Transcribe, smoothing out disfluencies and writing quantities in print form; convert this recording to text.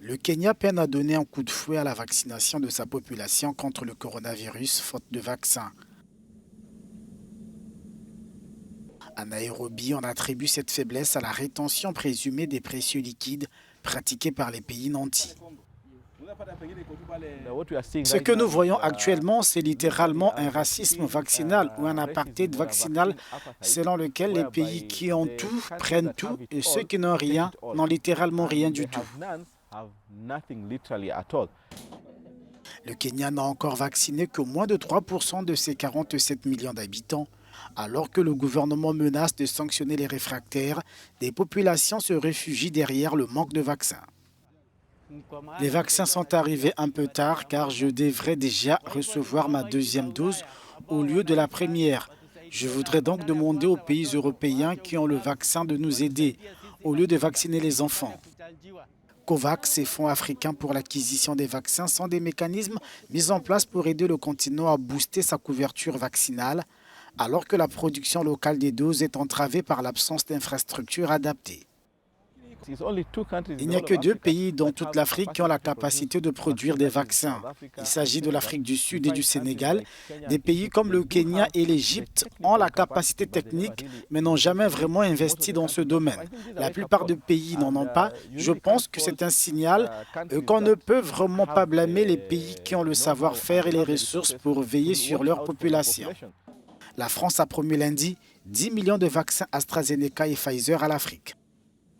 Le Kenya peine à donner un coup de fouet à la vaccination de sa population contre le coronavirus, faute de vaccins. À Nairobi, on attribue cette faiblesse à la rétention présumée des précieux liquides pratiquée par les pays nantis. Ce que nous voyons actuellement, c'est littéralement un racisme vaccinal ou un apartheid vaccinal selon lequel les pays qui ont tout prennent tout et ceux qui n'ont rien n'ont littéralement rien du tout. Le Kenya n'a encore vacciné que moins de 3% de ses 47 millions d'habitants. Alors que le gouvernement menace de sanctionner les réfractaires, des populations se réfugient derrière le manque de vaccins. Les vaccins sont arrivés un peu tard car je devrais déjà recevoir ma deuxième dose au lieu de la première. Je voudrais donc demander aux pays européens qui ont le vaccin de nous aider au lieu de vacciner les enfants. COVAX et Fonds africains pour l'acquisition des vaccins sont des mécanismes mis en place pour aider le continent à booster sa couverture vaccinale, alors que la production locale des doses est entravée par l'absence d'infrastructures adaptées. Il n'y a que 2 pays dans toute l'Afrique qui ont la capacité de produire des vaccins. Il s'agit de l'Afrique du Sud et du Sénégal. Des pays comme le Kenya et l'Égypte ont la capacité technique, mais n'ont jamais vraiment investi dans ce domaine. La plupart des pays n'en ont pas. Je pense que c'est un signal qu'on ne peut vraiment pas blâmer les pays qui ont le savoir-faire et les ressources pour veiller sur leur population. La France a promis lundi 10 millions de vaccins AstraZeneca et Pfizer à l'Afrique.